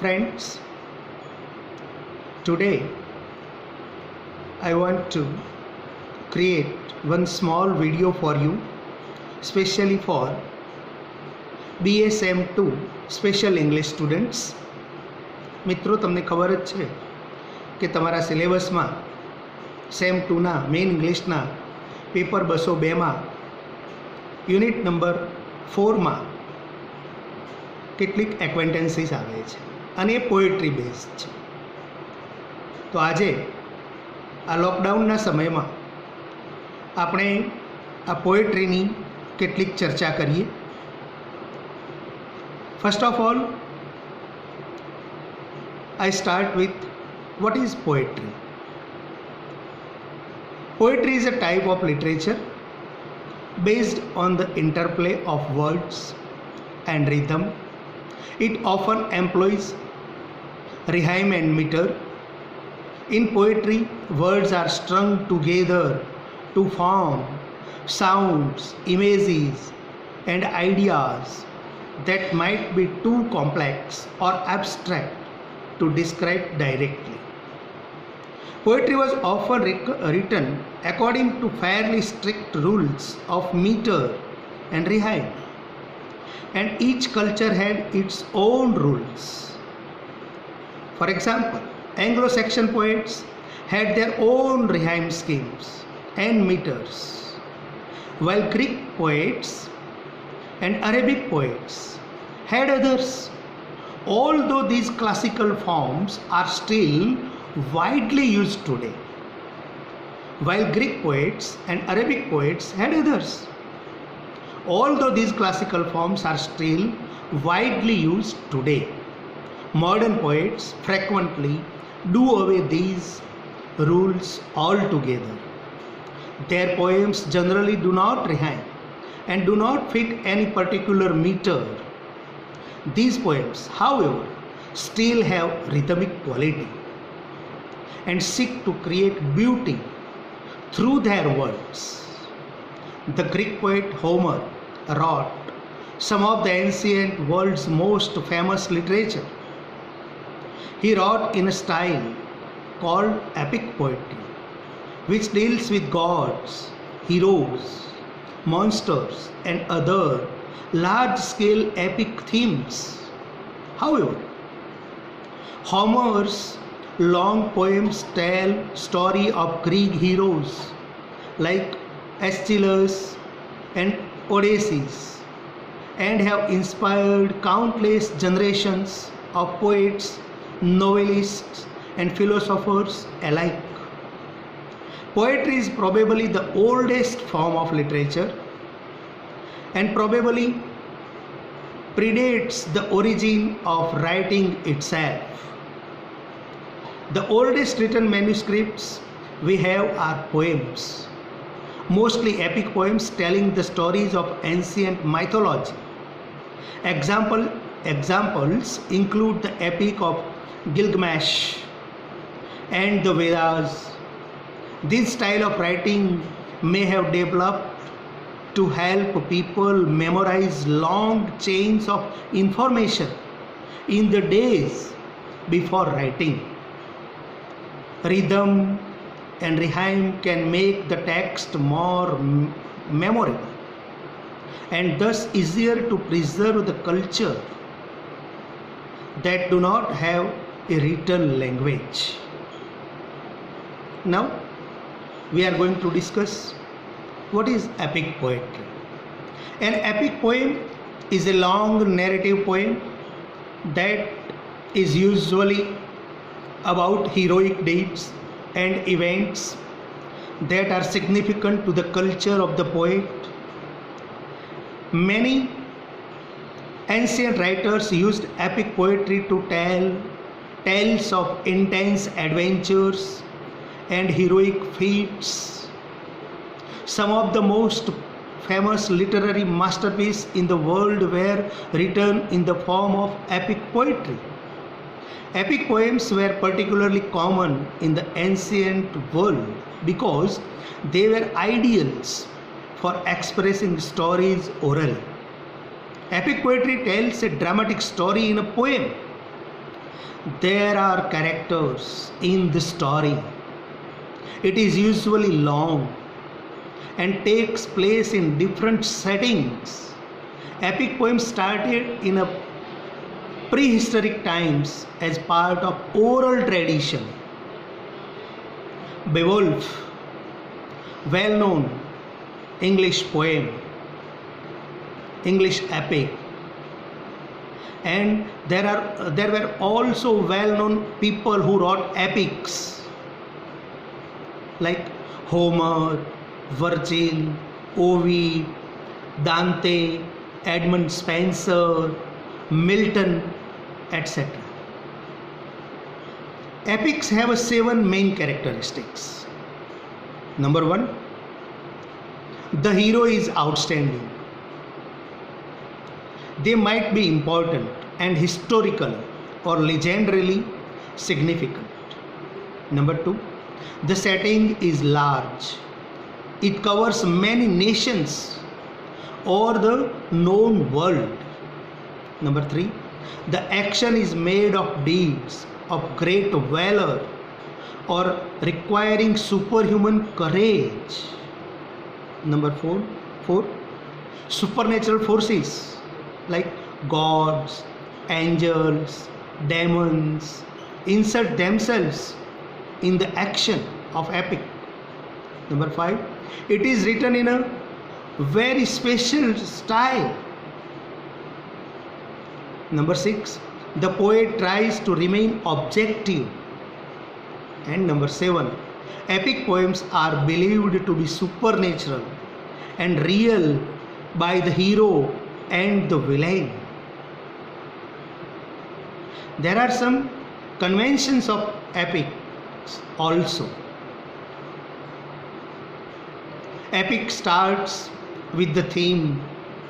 Friends, today I want to create one small video for you, especially for BSM 2 special English students. મિત્રો, તમને ખબર જ છે કે તમારા સિલેબસમાં સેમ 2ના મેઇન ઇંગ્લિશના પેપર 202માં યુનિટ નંબર 4માં કેટલીક એક્વેન્ટન્સીસ આવે છે અને એ પોએટ્રી બેઝડ છે. તો આજે આ લોકડાઉનના સમયમાં આપણે આ પોએટ્રીની કેટલીક ચર્ચા કરીએ. First of all, I start with what is poetry. Poetry is a type of literature based on the interplay of words and rhythm. It often employs rhyme and meter. In poetry, words are strung together to form sounds, images, and ideas that might be too complex or abstract to describe directly. Poetry was often written according to fairly strict rules of meter and rhyme, and each culture had its own rules. For example, Anglo-Saxon poets had their own rhyme schemes and meters, while Greek poets and Arabic poets had others. Although these classical forms are still widely used today, while Greek poets and Arabic poets had others. Although these classical forms are still widely used today, modern poets frequently do away these rules altogether. Their poems generally do not rhyme and do not fit any particular meter. These poems, however, still have rhythmic quality and seek to create beauty through their words. The Greek poet Homer wrote some of the ancient world's most famous literature. He wrote in a style called epic poetry, which deals with gods, heroes, monsters, and other large-scale epic themes. However, Homer's long poems tell story of Greek heroes like Aeschylus and Odysseus, and have inspired countless generations of poets, novelists, and philosophers alike. Poetry is probably the oldest form of literature and probably predates the origin of writing itself. The oldest written manuscripts we have are poems, mostly epic poems telling the stories of ancient mythology. Examples include the Epic of Gilgamesh and the Vedas. This style of writing may have developed to help people memorize long chains of information in the days before writing. Rhythm and rhyme can make the text more memorable and thus easier to preserve the culture that do not have a written language. Now, we are going to discuss what is epic poetry. An epic poem is a long narrative poem that is usually about heroic deeds and events that are significant to the culture of the poet. Many ancient writers used epic poetry to tell tales of intense adventures and heroic feats. Some of the most famous literary masterpieces in the world were written in the form of epic poetry. Epic poems were particularly common in the ancient world because they were ideals for expressing stories orally. Epic poetry tells a dramatic story in a poem There are characters in the story. It is usually long and takes place in different settings. Epic poems started in a prehistoric times as part of oral tradition. Beowulf, well known English poem, English epic, and there were also well known people who wrote epics like Homer, Virgil, Ovid, Dante, Edmund Spenser, Milton, etc. Epics have a 7 main characteristics. Number 1, the hero is outstanding. They might be important and historical or legendarily significant. Number 2, the setting is large. It covers many nations or the known world. Number 3, the action is made of deeds of great valor or requiring superhuman courage. Number 4, supernatural forces like gods, angels, demons insert themselves in the action of epic. Number 5, it is written in a very special style. Number 6, the poet tries to remain objective. And number 7, epic poems are believed to be supernatural and real by the hero and the villain. There are some conventions of epics also. Epic starts with the theme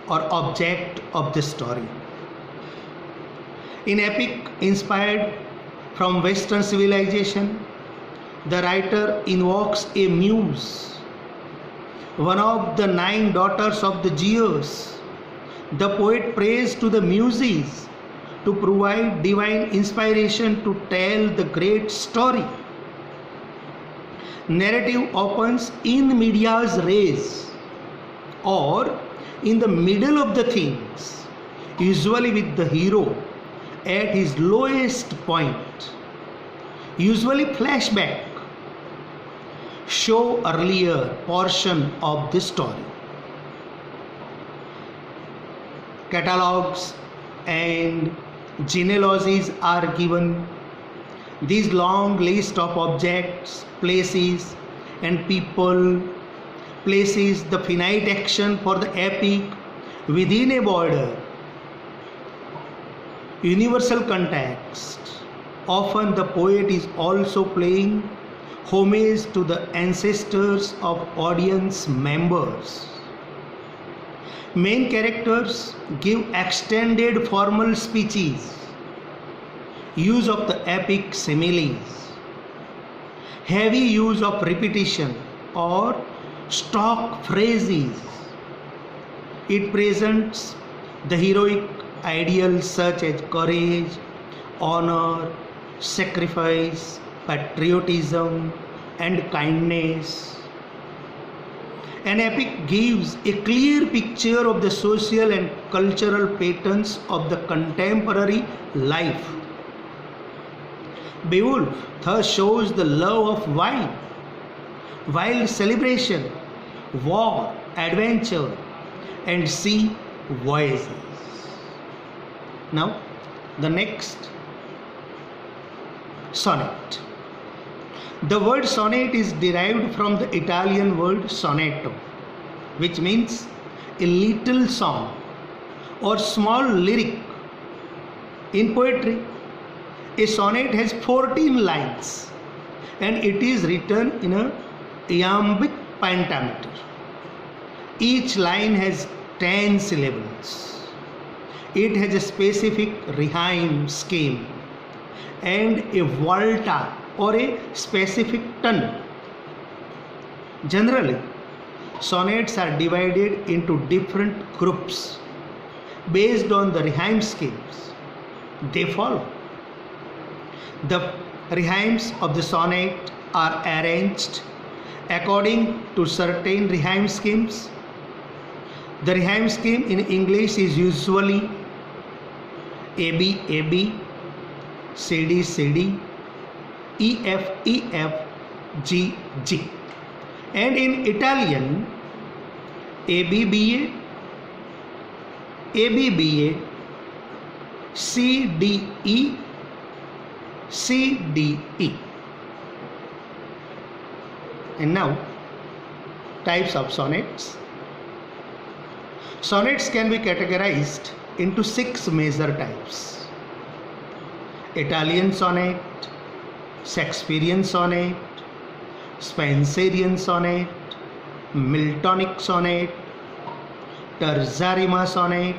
or object of the story. In epic inspired from Western civilization, the writer invokes a muse, one of the 9 daughters of the Zeus. The poet prays to the muses to provide divine inspiration to tell the great story. Narrative opens in medias res or in the middle of the things, usually with the hero at his lowest point. Usually flashback show earlier portion of the story. Catalogs and genealogies are given. These long list of objects, places and people places the finite action for the epic within a border. Universal context. Often the poet is also paying homage to the ancestors of audience members. Main characters give extended formal speeches, use of the epic similes, heavy use of repetition or stock phrases. It presents the heroic ideals such as courage, honor, sacrifice, patriotism, and kindness. An epic gives a clear picture of the social and cultural patterns of the contemporary life. Beowulf thus shows the love of wine, wild celebration, war, adventure, and sea voyages. Now, the next, sonnet. The word sonnet is derived from the Italian word sonetto, which means a little song or small lyric. In poetry, a sonnet has 14 lines and it is written in a iambic pentameter. Each line has 10 syllables. It has a specific rhyme scheme and a volta or a specific tone. Generally, sonnets are divided into different groups based on the rhyme schemes they follow. The rhymes of the sonnet are arranged according to certain rhyme schemes. The rhyme scheme in English is usually AB AB, CD CD, EF EF, G G, and in Italian AB BA, AB BA, C D E, C D E. And now, types of sonnets. Sonnets can be categorized into 6 major types: Italian sonnet, Shakespearean sonnet, Spenserian sonnet, Miltonic sonnet, terza rima sonnet,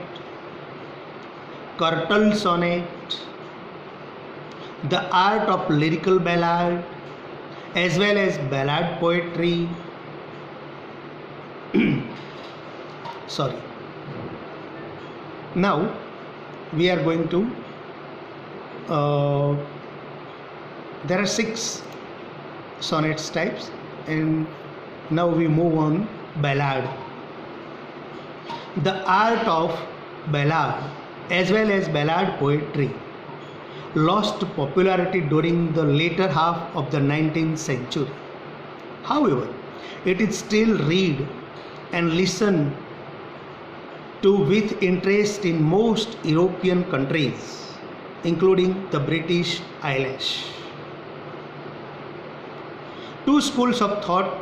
curtal sonnet, the art of lyrical ballad, as well as ballad poetry. Sorry. Now we are going to there are 6 sonnets types, and now we move on ballad. The art of ballad as well as ballad poetry lost popularity during the later half of the 19th century. However, it is still read and listened to with interest in most European countries, including the British Isles. 2 schools of thought,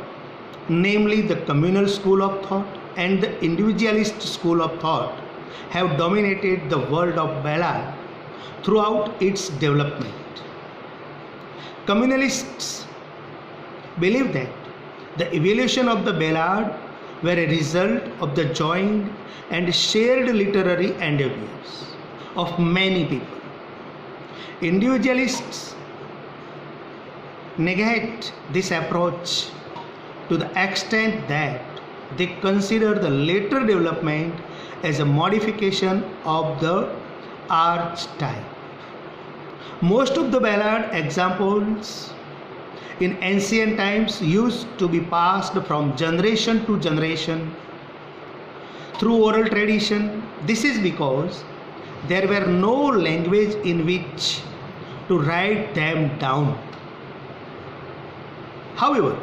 namely the communal school of thought and the individualist school of thought, have dominated the world of ballad throughout its development. Communalists believe that the evolution of the ballad were a result of the joint and shared literary endeavors of many people. Individualists negate this approach to the extent that they consider the later development as a modification of the archetype. Most of the ballad examples in ancient times used to be passed from generation to generation through oral tradition. This is because there were no language in which to write them down. However,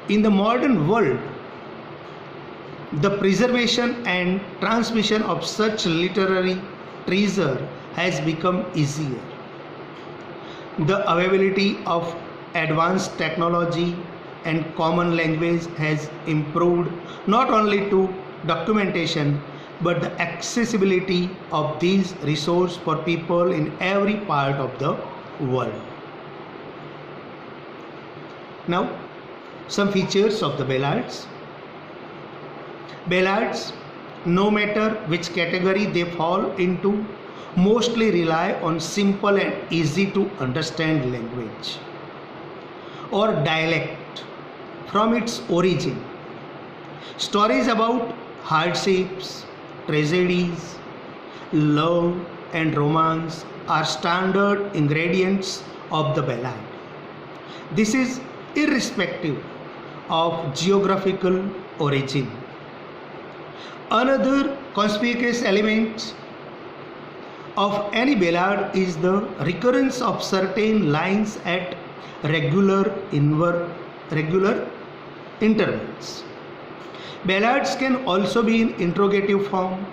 in the modern world, the preservation and transmission of such literary treasure has become easier. The availability of advanced technology and common language has improved not only to documentation but the accessibility of these resources for people in every part of the world. Now, some features of the ballads. Ballads, no matter which category they fall into, mostly rely on simple and easy to understand language or dialect from its origin. Stories about hardships, tragedies, love and romance are standard ingredients of the ballad. This is irrespective of geographical origin. Another conspicuous element of any ballad is the recurrence of certain lines at regular intervals. Ballads can also be in interrogative form,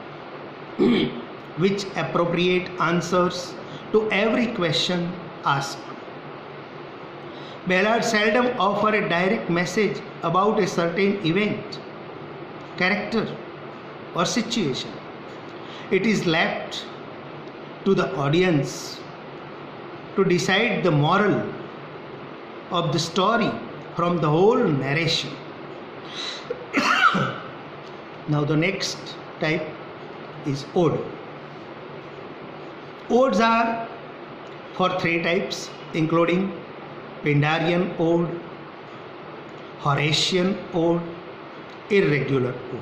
which appropriate answers to every question asked. Ballads seldom offer a direct message about a certain event, character, or situation. It is left to the audience to decide the moral of the story from the whole narration. Now the next type is ode. Odes are for 3 types, including Pindarian ode, Horatian ode, irregular ode.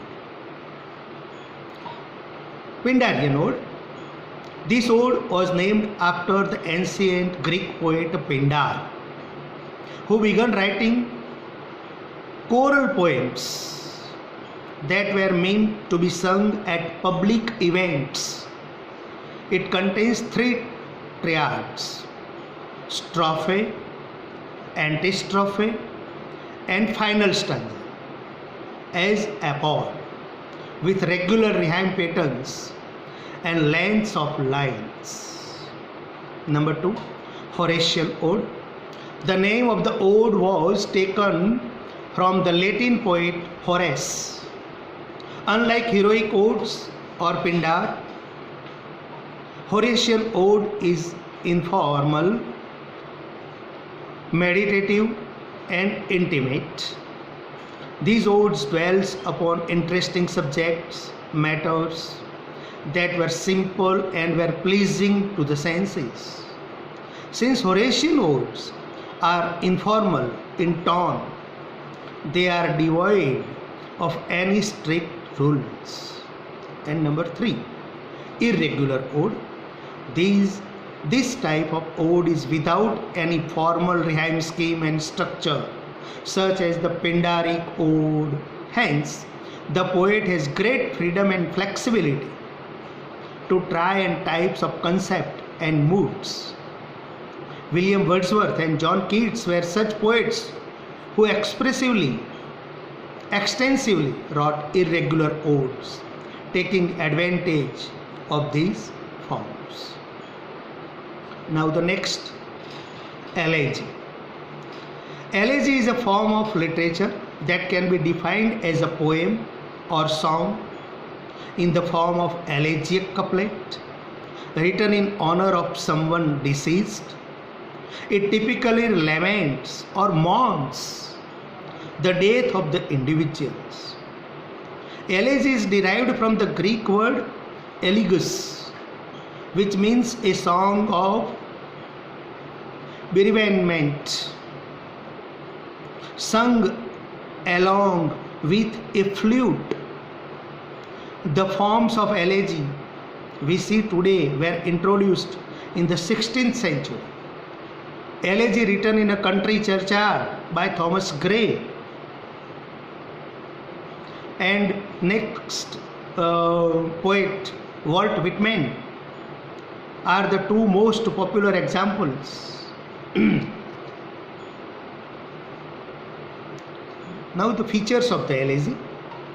Pindarian ode. This ode was named after the ancient Greek poet Pindar, who began writing choral poems that were meant to be sung at public events. It contains three triads: strophe, antistrophe, and final stanza, as above, with regular rhyme patterns and lengths of lines. Number 2, Horatian Ode. The name of the ode was taken from the Latin poet Horace. Unlike heroic odes or Pindar, Horatian ode is informal, meditative, and intimate. These odes dwells upon interesting subjects, matters that were simple and were pleasing to the senses. Since Horatian odes are informal in tone, they are devoid of any strict rules. And number 3, irregular ode. This type of ode is without any formal rhyme scheme and structure, such as the Pindaric ode. Hence, the poet has great freedom and flexibility to try and types of concept and moods. William Wordsworth and John Keats were such poets who extensively wrote irregular odes, taking advantage of these forms. Now the next, elegy. Elegy is a form of literature that can be defined as a poem or song in the form of elegiac couplet written in honor of someone deceased. It typically laments or mourns the death of the individuals. Elegy is derived from the Greek word elegus, which means a song of bereavement, sung along with a flute. The forms of elegy we see today were introduced in the 16th century. Elegy written in a country churchyard by Thomas Gray, and next poet Walt Whitman are the two most popular examples. Now the features of the elegy.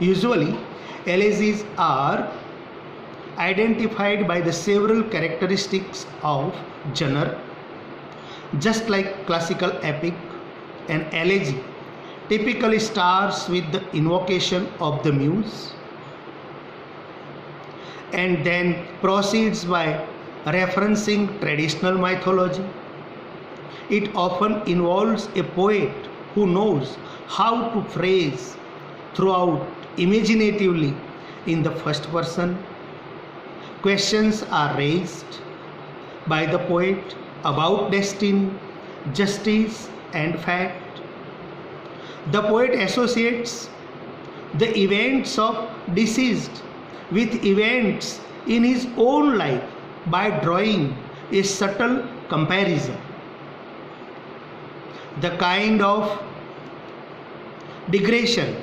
Usually elegies are identified by the several characteristics of genre. Just like classical epic, an elegy typically starts with the invocation of the muse and then proceeds by referencing traditional mythology. It often involves a poet who knows how to phrase throughout imaginatively in the first person. Questions are raised by the poet about destiny, justice, and fact. The poet associates the events of deceased with events in his own life by drawing a subtle comparison. The kind of digression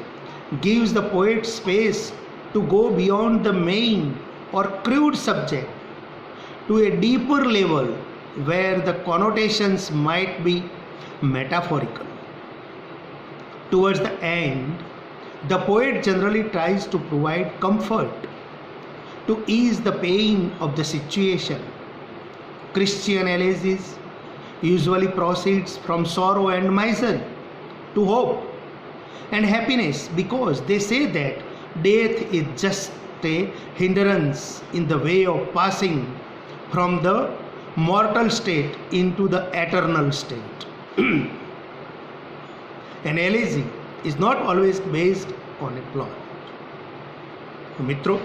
gives the poet space to go beyond the main or crude subject to a deeper level where the connotations might be metaphorical. Towards the end, the poet generally tries to provide comfort to ease the pain of the situation. Christian elegies usually proceeds from sorrow and misery to hope and happiness, because they say that death is just a hindrance in the way of passing from the mortal state into the eternal state. An elegy is not always based on a plot. મિત્રો,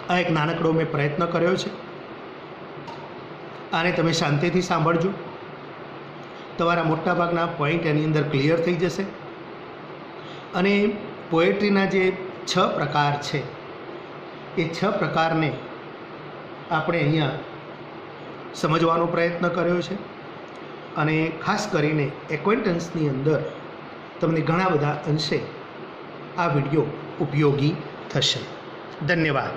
આ એક નાનકડો મેં પ્રયત્ન કર્યો છે, આને તમે શાંતિથી સાંભળજો. તમારા મોટાભાગના પોઈન્ટ એની અંદર ક્લિયર થઈ જશે. અને પોએટ્રીના જે 6 પ્રકાર છે એ 6 પ્રકારને આપણે અહીંયા સમજવાનો પ્રયત્ન કર્યો છે અને ખાસ કરીને એક્વેન્ટન્સની અંદર તમને ઘણા બધા અંશે આ વિડીયો ઉપયોગી થશે. ધન્યવાદ.